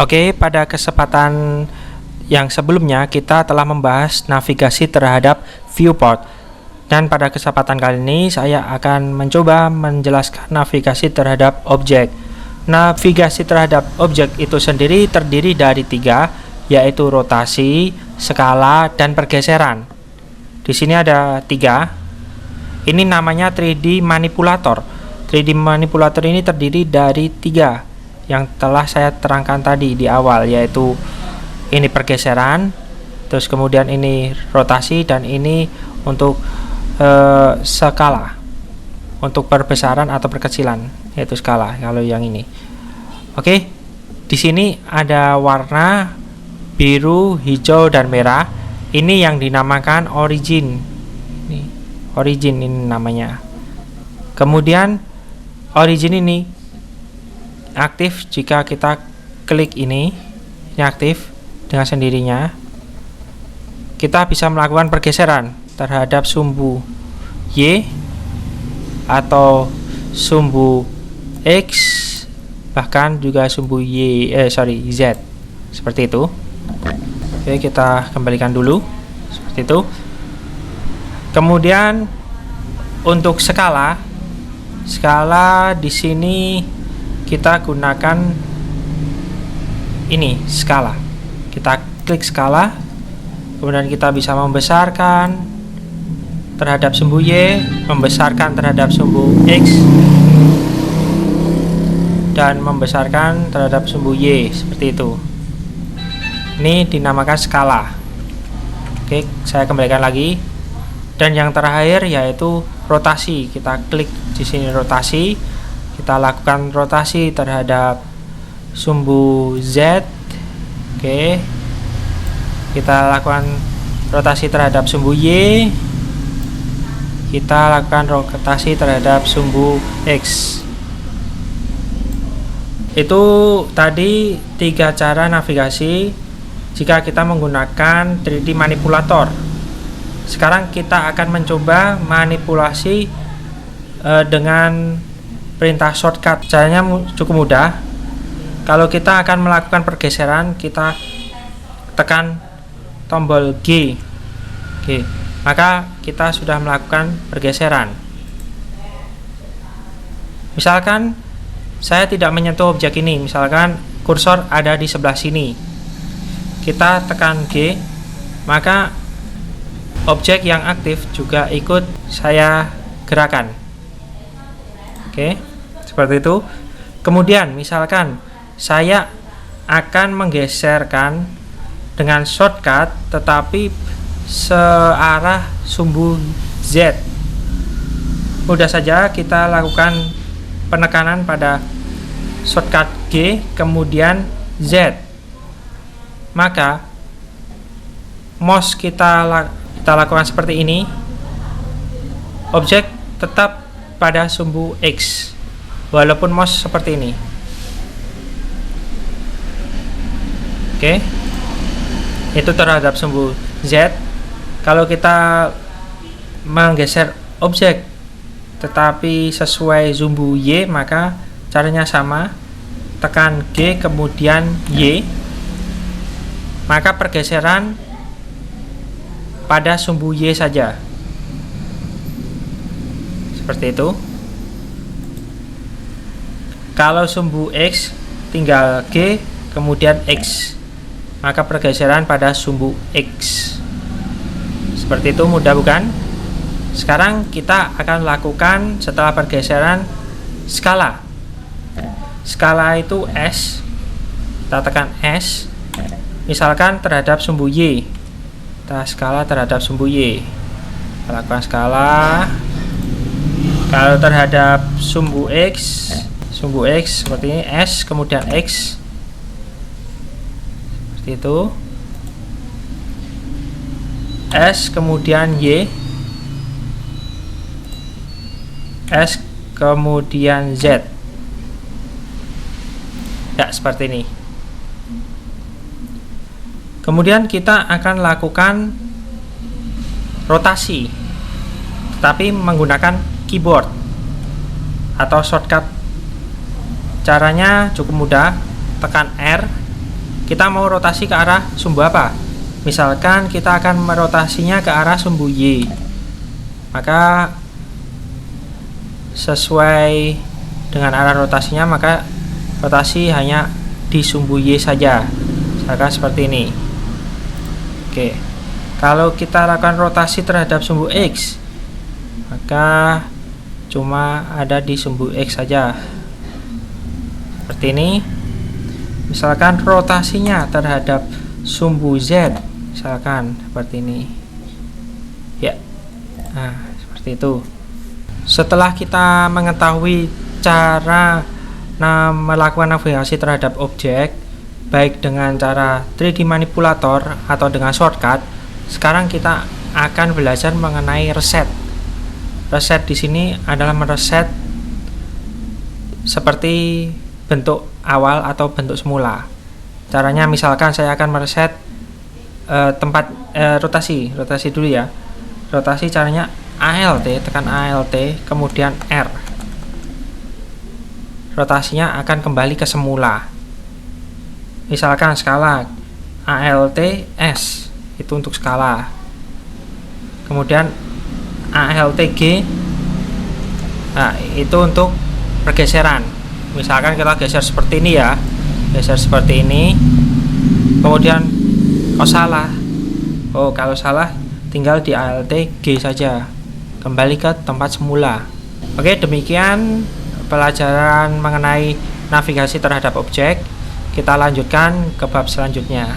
Oke, pada kesempatan yang sebelumnya kita telah membahas navigasi terhadap viewport. Dan pada kesempatan kali ini saya akan mencoba menjelaskan navigasi terhadap objek. Navigasi terhadap objek itu sendiri terdiri dari 3, yaitu rotasi, skala, dan pergeseran. Di sini ada 3. Ini namanya 3D manipulator. 3D manipulator ini terdiri dari 3 yang telah saya terangkan tadi di awal, yaitu ini pergeseran, terus kemudian ini rotasi, dan ini untuk skala, untuk perbesaran atau perkecilan, yaitu skala kalau yang ini. Oke, di sini ada warna biru, hijau, dan merah. Ini yang dinamakan origin. Origin ini namanya. Kemudian origin ini aktif jika kita klik ini aktif dengan sendirinya. Kita bisa melakukan pergeseran terhadap sumbu Y atau sumbu X, bahkan juga sumbu Z, seperti itu. Oke, kita kembalikan dulu seperti itu. Kemudian untuk skala di sini kita gunakan ini skala. Kita klik skala, kemudian kita bisa membesarkan terhadap sumbu Y, membesarkan terhadap sumbu X, dan membesarkan terhadap sumbu Y, seperti itu. Ini dinamakan skala. Oke, saya kembalikan lagi. Dan yang terakhir yaitu rotasi. Kita klik di sini rotasi. Kita lakukan rotasi terhadap sumbu Z. Oke. Kita lakukan rotasi terhadap sumbu Y. Kita lakukan rotasi terhadap sumbu X. Itu tadi 3 cara navigasi jika kita menggunakan 3D manipulator. Sekarang kita akan mencoba manipulasi dengan perintah shortcut. Caranya cukup mudah. Kalau kita akan melakukan pergeseran, kita tekan tombol G. Oke, maka kita sudah melakukan pergeseran. Misalkan saya tidak menyentuh objek ini, misalkan kursor ada di sebelah sini. Kita tekan G, maka objek yang aktif juga ikut saya gerakan. Oke, seperti itu. Kemudian misalkan saya akan menggeserkan dengan shortcut tetapi searah sumbu Z. Mudah saja kita lakukan penekanan pada shortcut G kemudian Z. Maka mouse kita lakukan seperti ini. Objek tetap pada sumbu X walaupun mouse seperti ini. Oke, itu terhadap sumbu Z. Kalau kita menggeser objek tetapi sesuai sumbu Y, maka caranya sama. Tekan G kemudian Y, maka pergeseran pada sumbu Y saja, seperti itu. Kalau sumbu X, tinggal G kemudian X, maka pergeseran pada sumbu X. Seperti itu, mudah bukan? Sekarang kita akan lakukan setelah pergeseran skala. Skala itu S. Kita tekan S. Misalkan terhadap sumbu Y. Kita skala terhadap sumbu Y. Kita lakukan skala. Kalau terhadap sumbu X seperti ini, S kemudian X, seperti itu. S kemudian Y, S kemudian Z. Ya, seperti ini. Kemudian kita akan lakukan rotasi, tapi menggunakan keyboard atau shortcut. Caranya cukup mudah. Tekan R, kita mau rotasi ke arah sumbu apa? Misalkan kita akan merotasinya ke arah sumbu Y, maka sesuai dengan arah rotasinya, maka rotasi hanya di sumbu Y saja, misalkan seperti ini. Oke, kalau kita lakukan rotasi terhadap sumbu X, maka cuma ada di sumbu X saja, seperti ini. Misalkan rotasinya terhadap sumbu Z, misalkan seperti ini ya. Nah, seperti itu. Setelah kita mengetahui cara melakukan navigasi terhadap objek, baik dengan cara 3D manipulator atau dengan shortcut, sekarang kita akan belajar mengenai reset. Reset di sini adalah mereset seperti bentuk awal atau bentuk semula. Caranya misalkan saya akan mereset tempat rotasi dulu ya. Rotasi caranya ALT, tekan ALT kemudian R. Rotasinya akan kembali ke semula. Misalkan skala ALT S, itu untuk skala. Kemudian ALT G, nah itu untuk pergeseran. Misalkan kita geser seperti ini ya, geser seperti ini. Kemudian kalau salah tinggal di ALT G saja, kembali ke tempat semula. Oke, demikian pelajaran mengenai navigasi terhadap objek. Kita lanjutkan ke bab selanjutnya.